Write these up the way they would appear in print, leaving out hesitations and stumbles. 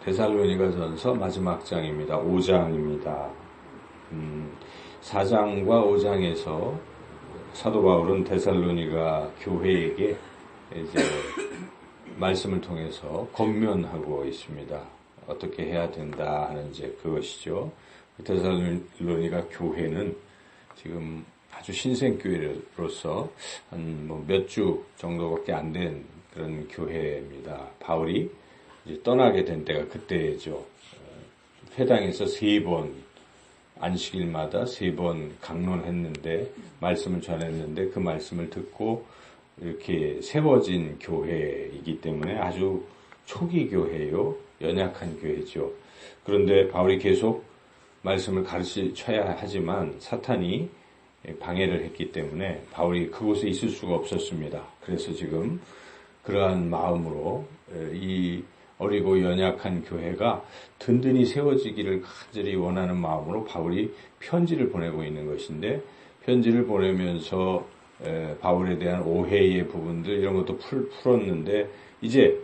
데살로니가전서 마지막 장입니다. 5장입니다. 4장과 5장에서 사도 바울은 데살로니가 교회에게 이제 말씀을 통해서 권면하고 있습니다. 어떻게 해야 된다 하는 이제 그것이죠. 데살로니가 교회는 지금 아주 신생교회로서 한 몇 주 정도밖에 안 된 그런 교회입니다. 바울이 이제 떠나게 된 때가 그때죠. 회당에서 3번 안식일마다 3번 강론했는데 말씀을 전했는데 그 말씀을 듣고 이렇게 세워진 교회이기 때문에 아주 초기 교회요. 연약한 교회죠. 그런데 바울이 계속 말씀을 가르쳐야 하지만 사탄이 방해를 했기 때문에 바울이 그곳에 있을 수가 없었습니다. 그래서 지금 그러한 마음으로 이 어리고 연약한 교회가 든든히 세워지기를 간절히 원하는 마음으로 바울이 편지를 보내고 있는 것인데 편지를 보내면서 바울에 대한 오해의 부분들 이런 것도 풀었는데 이제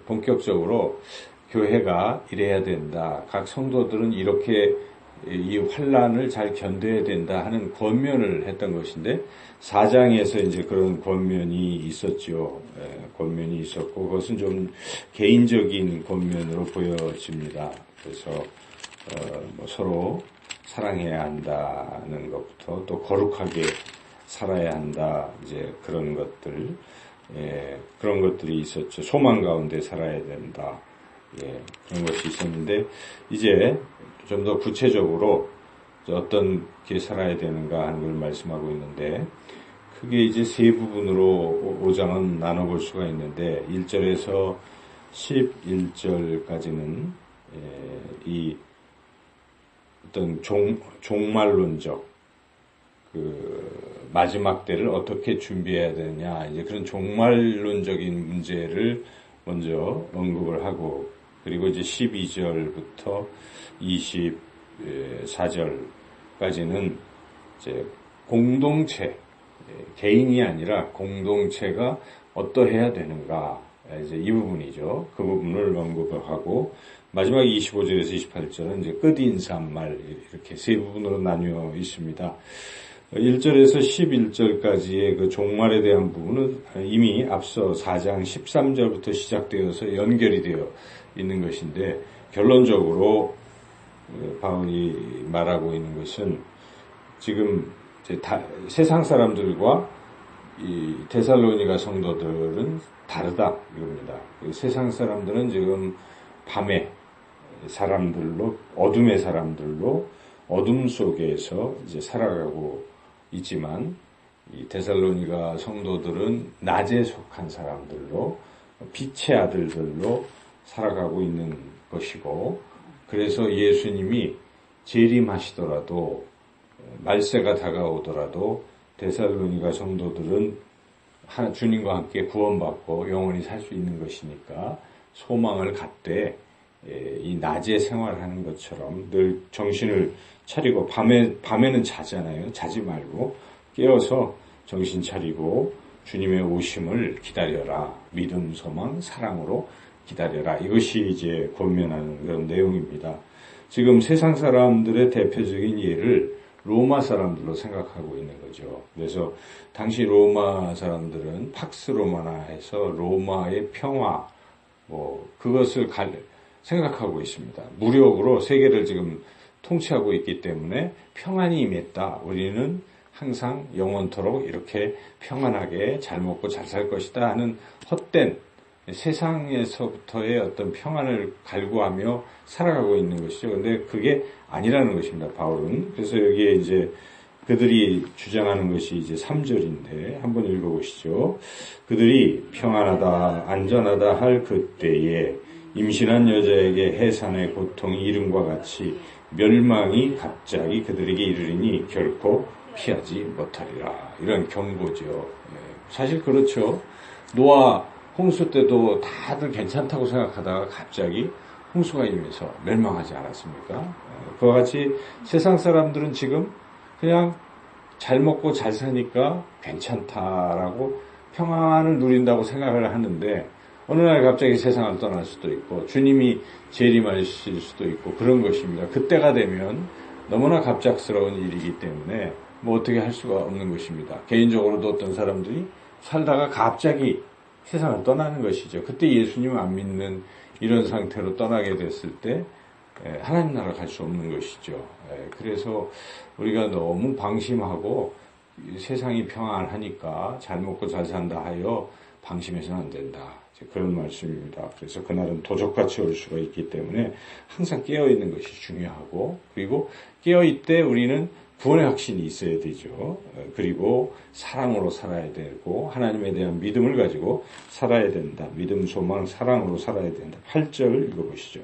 본격적으로 교회가 이래야 된다. 각 성도들은 이렇게 이 환란을 잘 견뎌야 된다 하는 권면을 했던 것인데 4장에서 이제 그런 권면이 있었죠. 권면이 있었고 그것은 좀 개인적인 권면으로 보여집니다. 그래서 서로 사랑해야 한다는 것부터 또 거룩하게 살아야 한다. 이제 그런 것들 그런 것들이 있었죠. 소망 가운데 살아야 된다. 그런 것이 있었는데 이제 좀 더 구체적으로 어떻게 살아야 되는가 하는 걸 말씀하고 있는데 크게 이제 세 부분으로 5장은 나눠볼 수가 있는데 1절에서 11절까지는 이 어떤 종말론적 그 마지막 때를 어떻게 준비해야 되느냐 이제 그런 종말론적인 문제를 먼저 언급을 하고 그리고 이제 12절부터 24절까지는 이제 공동체, 개인이 아니라 공동체가 어떠해야 되는가, 이제 이 부분이죠. 그 부분을 언급을 하고, 마지막 25절에서 28절은 이제 끝인사말, 이렇게 세 부분으로 나뉘어 있습니다. 1절에서 11절까지의 그 종말에 대한 부분은 이미 앞서 4장 13절부터 시작되어서 연결이 되어 있는 것인데, 결론적으로 바울이 말하고 있는 것은 지금 세상 사람들과 이 데살로니가 성도들은 다르다 이겁니다. 세상 사람들은 지금 밤의 사람들로 어둠의 사람들로 어둠 속에서 이제 살아가고 있지만 이 데살로니가 성도들은 낮에 속한 사람들로 빛의 아들들로 살아가고 있는 것이고 그래서 예수님이 재림하시더라도 말세가 다가오더라도 데살로니가 성도들은 주님과 함께 구원받고 영원히 살 수 있는 것이니까 소망을 갖되 이 낮에 생활하는 것처럼 늘 정신을 차리고 밤에는 자잖아요. 자지 말고 깨어서 정신 차리고 주님의 오심을 기다려라. 믿음, 소망, 사랑으로 기다려라. 이것이 이제 권면하는 그런 내용입니다. 지금 세상 사람들의 대표적인 예를 로마 사람들로 생각하고 있는 거죠. 그래서 당시 로마 사람들은 팍스 로마나 해서 로마의 평화, 그것을 생각하고 있습니다. 무력으로 세계를 지금 통치하고 있기 때문에 평안이 임했다. 우리는 항상 영원토록 이렇게 평안하게 잘 먹고 잘 살 것이다 하는 헛된 세상에서부터의 어떤 평안을 갈구하며 살아가고 있는 것이죠. 근데 그게 아니라는 것입니다. 바울은. 그래서 여기에 이제 그들이 주장하는 것이 이제 3절인데 한번 읽어보시죠. 그들이 평안하다, 안전하다 할 그때에 임신한 여자에게 해산의 고통이 이름과 같이 멸망이 갑자기 그들에게 이르리니 결코 피하지 못하리라. 이런 경고죠. 사실 그렇죠. 노아 홍수 때도 다들 괜찮다고 생각하다가 갑자기 홍수가 임해서 멸망하지 않았습니까? 그와 같이 세상 사람들은 지금 그냥 잘 먹고 잘 사니까 괜찮다라고 평안을 누린다고 생각을 하는데 어느 날 갑자기 세상을 떠날 수도 있고 주님이 재림하실 수도 있고 그런 것입니다. 그때가 되면 너무나 갑작스러운 일이기 때문에 뭐 어떻게 할 수가 없는 것입니다. 개인적으로도 어떤 사람들이 살다가 갑자기 세상을 떠나는 것이죠. 그때 예수님 안 믿는 이런 상태로 떠나게 됐을 때 하나님 나라 갈 수 없는 것이죠. 그래서 우리가 너무 방심하고 세상이 평안하니까 잘 먹고 잘 산다 하여 방심해서는 안 된다. 그런 말씀입니다. 그래서 그날은 도적같이 올 수가 있기 때문에 항상 깨어있는 것이 중요하고, 그리고 깨어있을 때 우리는 구원의 확신이 있어야 되죠. 그리고 사랑으로 살아야 되고 하나님에 대한 믿음을 가지고 살아야 된다. 믿음, 소망, 사랑으로 살아야 된다. 8절 읽어보시죠.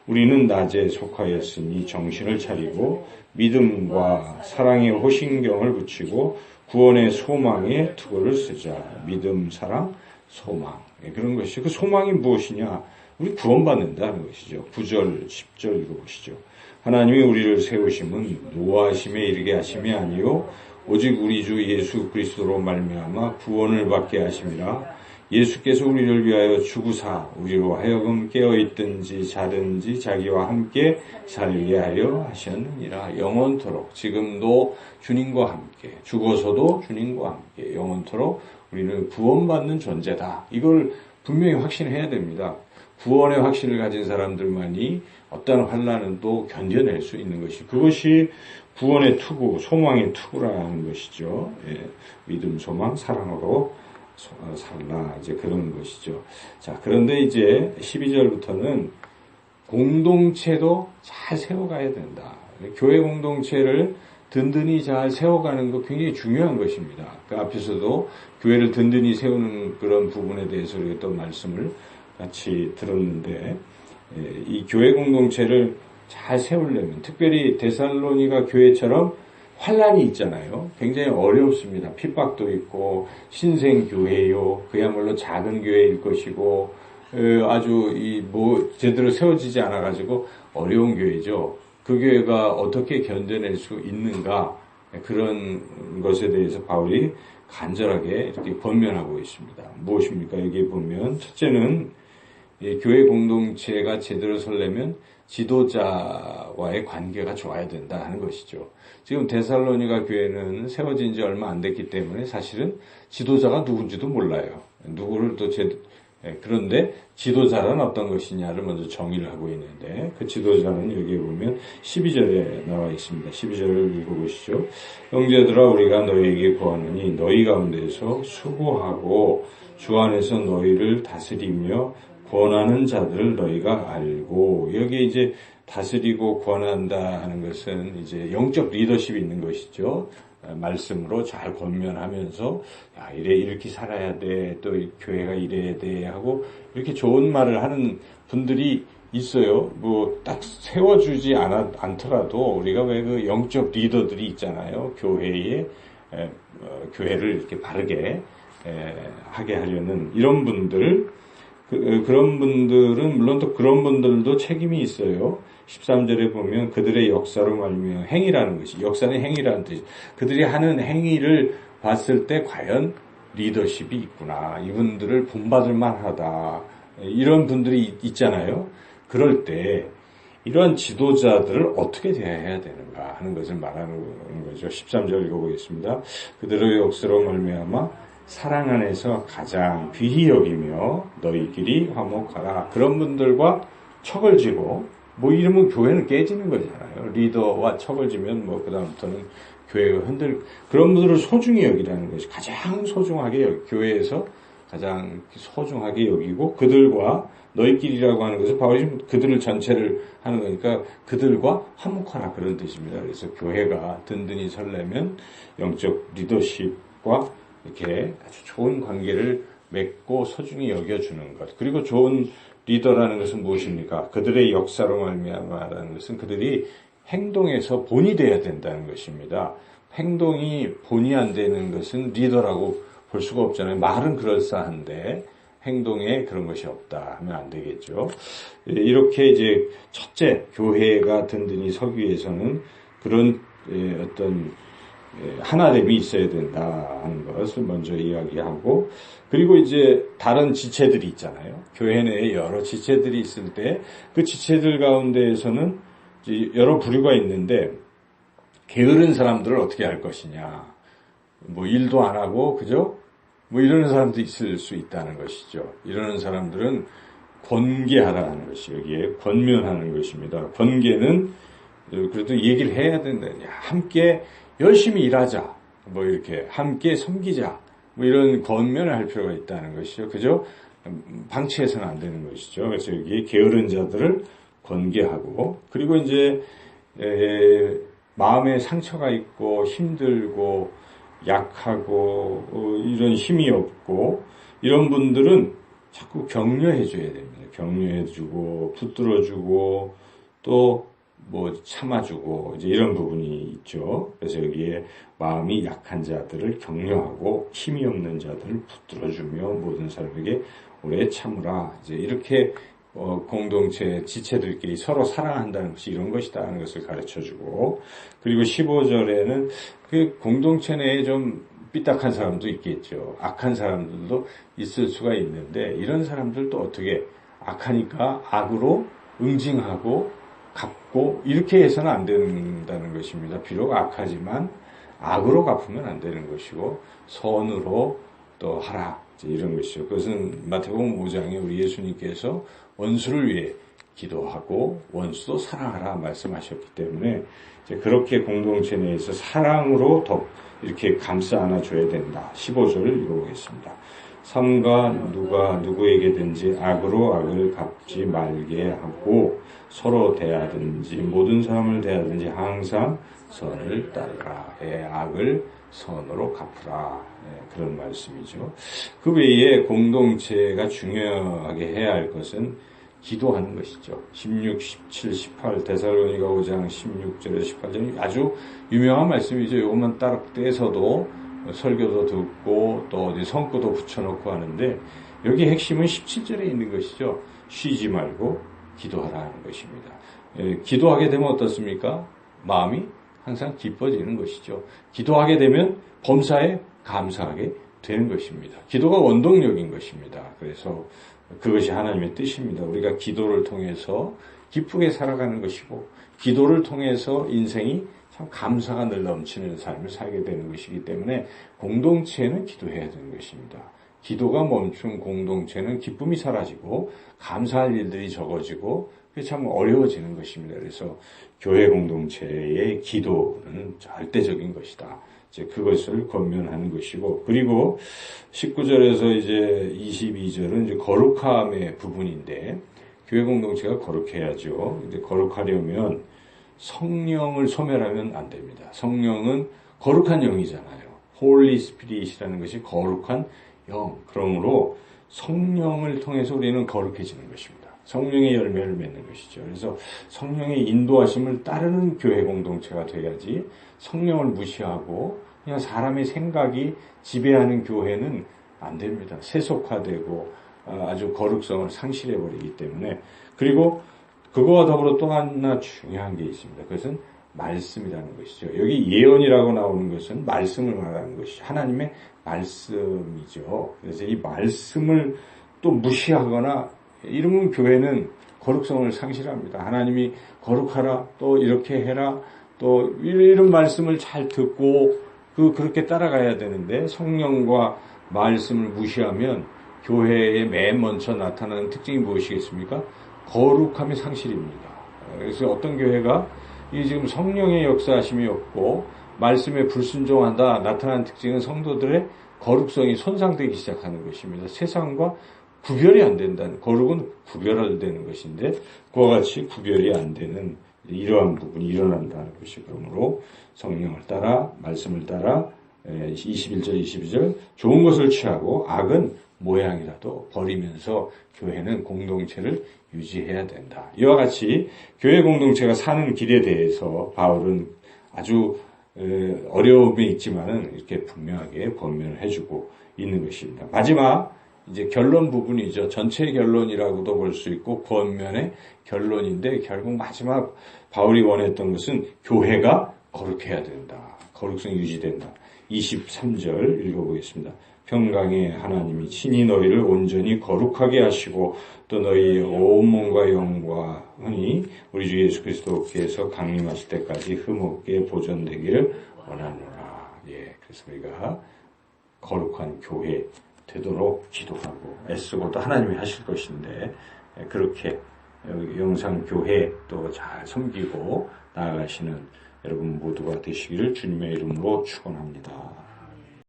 우리는 낮에 속하였으니 정신을 차리고 믿음과 사랑의 호신경을 붙이고 구원의 소망에 투구를 쓰자. 믿음, 사랑, 소망. 그런 것이, 그 소망이 무엇이냐? 우리 구원받는다는 것이죠. 9절, 10절 읽어보시죠. 하나님이 우리를 세우심은 노하심에 이르게 하심이 아니요 오직 우리 주 예수 그리스도로 말미암아 구원을 받게 하심이라. 예수께서 우리를 위하여 죽으사 우리로 하여금 깨어있든지 자든지 자기와 함께 살게 하려 하셨느니라. 영원토록, 지금도 주님과 함께, 죽어서도 주님과 함께 영원토록 우리는 구원받는 존재다. 이걸 분명히 확신해야 됩니다. 구원의 확신을 가진 사람들만이 어떤 환난은 또 견뎌낼 수 있는 것이, 그것이 구원의 투구, 소망의 투구라는 것이죠. 믿음, 소망, 사랑으로 살라, 이제 그런 것이죠. 자, 그런데 이제 12절부터는 공동체도 잘 세워가야 된다. 교회 공동체를 든든히 잘 세워가는 거 굉장히 중요한 것입니다. 그 앞에서도 교회를 든든히 세우는 그런 부분에 대해서 우리가 또 말씀을 같이 들었는데, 이 교회 공동체를 잘 세우려면, 특별히 데살로니가 교회처럼 환란이 있잖아요. 굉장히 어렵습니다. 핍박도 있고 신생교회요. 그야말로 작은 교회일 것이고 아주 제대로 세워지지 않아가지고 어려운 교회죠. 그 교회가 어떻게 견뎌낼 수 있는가, 그런 것에 대해서 바울이 간절하게 이렇게 권면하고 있습니다. 무엇입니까? 여기 보면 첫째는 교회 공동체가 제대로 서려면 지도자와의 관계가 좋아야 된다 하는 것이죠. 지금 데살로니가 교회는 세워진 지 얼마 안 됐기 때문에 사실은 지도자가 누군지도 몰라요. 누구를 또 그런데 지도자란 어떤 것이냐를 먼저 정의를 하고 있는데, 그 지도자는 여기에 보면 12절에 나와 있습니다. 12절을 읽어보시죠. 형제들아, 우리가 너희에게 구하노니 너희 가운데서 수고하고 주 안에서 너희를 다스리며 권하는 자들을 너희가 알고, 여기 이제 다스리고 권한다 하는 것은 이제 영적 리더십이 있는 것이죠. 말씀으로 잘 권면하면서, 야, 이렇게 살아야 돼, 또 교회가 이래야 돼 하고 이렇게 좋은 말을 하는 분들이 있어요. 뭐 딱 세워주지 않더라도 우리가 왜 그 영적 리더들이 있잖아요. 교회에 교회를 이렇게 바르게 하게 하려는 이런 분들, 그런 분들은 물론 또 그런 분들도 책임이 있어요. 13절에 보면 그들의 역사로 말미암아, 행위라는 것이, 역사는 행위라는 뜻이, 그들이 하는 행위를 봤을 때 과연 리더십이 있구나, 이분들을 본받을 만하다, 이런 분들이 있잖아요. 그럴 때 이런 지도자들을 어떻게 대해야 되는가 하는 것을 말하는 거죠. 13절 읽어보겠습니다. 그들의 역사로 말미암아 사랑 안에서 가장 귀히 여기며 너희끼리 화목하라. 그런 분들과 척을 지고, 뭐 이러면 교회는 깨지는 거잖아요. 리더와 척을 지면 뭐 그다음부터는 교회가 그런 분들을 소중히 여기라는 것이, 가장 소중하게 교회에서 가장 소중하게 여기고, 그들과 너희끼리라고 하는 것은 바울이 그들을 전체를 하는 거니까 그들과 화목하라, 그런 뜻입니다. 그래서 교회가 든든히 서려면 영적 리더십과 이렇게 아주 좋은 관계를 맺고 소중히 여겨주는 것. 그리고 좋은 리더라는 것은 무엇입니까? 그들의 역사로 말미암아라는 것은 그들이 행동에서 본이 되어야 된다는 것입니다. 행동이 본이 안 되는 것은 리더라고 볼 수가 없잖아요. 말은 그럴싸한데 행동에 그런 것이 없다 하면 안 되겠죠. 이렇게 이제 첫째, 교회가 든든히 서기 위해서는 그런 어떤 하나됨이 있어야 된다 하는 것을 먼저 이야기하고, 그리고 이제 다른 지체들이 있잖아요. 교회 내에 여러 지체들이 있을 때 그 지체들 가운데에서는 이제 여러 부류가 있는데 게으른 사람들을 어떻게 할 것이냐. 뭐 일도 안 하고 그죠? 뭐 이러는 사람도 있을 수 있다는 것이죠. 이러는 사람들은 권계하라는 것이 여기에 권면하는 것입니다. 권계는 그래도 얘기를 해야 된다. 함께 열심히 일하자. 뭐 이렇게 함께 섬기자. 뭐 이런 권면을 할 필요가 있다는 것이죠. 그죠? 방치해서는 안 되는 것이죠. 그래서 여기 게으른 자들을 권계하고, 그리고 이제 마음에 상처가 있고 힘들고 약하고 이런 힘이 없고 이런 분들은 자꾸 격려해줘야 됩니다. 격려해주고 붙들어주고 또 뭐 참아주고 이제 이런 부분이 있죠. 그래서 여기에 마음이 약한 자들을 격려하고 힘이 없는 자들을 붙들어주며 모든 사람에게 오래 참으라. 이제 이렇게 공동체 지체들끼리 서로 사랑한다는 것이 이런 것이다 하는 것을 가르쳐주고, 그리고 15절에는 그 공동체 내에 좀 삐딱한 사람도 있겠죠. 악한 사람들도 있을 수가 있는데 이런 사람들도 어떻게 악하니까 악으로 응징하고 갚고 이렇게 해서는 안 된다는 것입니다. 비록 악하지만 악으로 갚으면 안 되는 것이고 선으로 또 하라. 이런 것이죠. 그것은 마태복음 5장에 우리 예수님께서 원수를 위해 기도하고 원수도 사랑하라 말씀하셨기 때문에 이제 그렇게 공동체 내에서 사랑으로 더 이렇게 감싸 안아줘야 된다. 15절을 읽어보겠습니다. 삼가 누가 누구에게든지 악으로 악을 갚지 말게 하고 서로 대하든지 모든 사람을 대하든지 항상 선을 따르라. 악을 선으로 갚으라. 그런 말씀이죠. 그 외에 공동체가 중요하게 해야 할 것은 기도하는 것이죠. 16, 17, 18 데살로니가 5장 16절에서 18절이 아주 유명한 말씀이죠. 이것만 따로 떼서도 설교도 듣고 또 어디 성구도 붙여놓고 하는데 여기 핵심은 17절에 있는 것이죠. 쉬지 말고 기도하라는 것입니다. 기도하게 되면 어떻습니까? 마음이 항상 기뻐지는 것이죠. 기도하게 되면 범사에 감사하게 되는 것입니다. 기도가 원동력인 것입니다. 그래서 그것이 하나님의 뜻입니다. 우리가 기도를 통해서 기쁘게 살아가는 것이고 기도를 통해서 인생이 참 감사가 늘 넘치는 삶을 살게 되는 것이기 때문에 공동체는 기도해야 되는 것입니다. 기도가 멈춘 공동체는 기쁨이 사라지고 감사할 일들이 적어지고 그게 참 어려워지는 것입니다. 그래서 교회 공동체의 기도는 절대적인 것이다. 이제 그것을 권면하는 것이고, 그리고 19절에서 이제 22절은 이제 거룩함의 부분인데, 교회 공동체가 거룩해야죠. 근데 거룩하려면 성령을 소멸하면 안 됩니다. 성령은 거룩한 영이잖아요. Holy Spirit이라는 것이 거룩한 영. 그러므로 성령을 통해서 우리는 거룩해지는 것입니다. 성령의 열매를 맺는 것이죠. 그래서 성령의 인도하심을 따르는 교회 공동체가 돼야지 성령을 무시하고 그냥 사람의 생각이 지배하는 교회는 안 됩니다. 세속화되고 아주 거룩성을 상실해버리기 때문에. 그리고 그거와 더불어 또 하나 중요한 게 있습니다. 그것은 말씀이라는 것이죠. 여기 예언이라고 나오는 것은 말씀을 말하는 것이죠. 하나님의 말씀이죠. 그래서 이 말씀을 또 무시하거나 이러면 교회는 거룩성을 상실합니다. 하나님이 거룩하라, 또 이렇게 해라, 또 이런 말씀을 잘 듣고 그렇게 따라가야 되는데 성령과 말씀을 무시하면 교회에 맨 먼저 나타나는 특징이 무엇이겠습니까? 거룩함의 상실입니다. 그래서 어떤 교회가 이 지금 성령의 역사하심이 없고 말씀에 불순종한다 나타나는 특징은 성도들의 거룩성이 손상되기 시작하는 것입니다. 세상과 구별이 안 된다는, 거룩은 구별되는 것인데 그와 같이 구별이 안 되는 이러한 부분이 일어난다는 것이, 그러므로 성령을 따라 말씀을 따라 21절 22절 좋은 것을 취하고 악은 모양이라도 버리면서 교회는 공동체를 유지해야 된다. 이와 같이 교회 공동체가 사는 길에 대해서 바울은 아주 어려움이 있지만은 이렇게 분명하게 권면을 해주고 있는 것입니다. 마지막 이제 결론 부분이죠. 전체 결론이라고도 볼 수 있고 권면의 결론인데 결국 마지막 바울이 원했던 것은 교회가 거룩해야 된다. 거룩성이 유지된다. 23절 읽어보겠습니다. 평강의 하나님이 친히 너희를 온전히 거룩하게 하시고 또 너희의 온 몸과 영과 흔히 우리 주 예수 그리스도께서 강림하실 때까지 흠없게 보존되기를 원하노라. 예, 그래서 우리가 거룩한 교회 되도록 기도하고 애쓰고 또 하나님이 하실 것인데 그렇게 영상교회 또 잘 섬기고 나아가시는 여러분 모두가 되시기를 주님의 이름으로 축원합니다.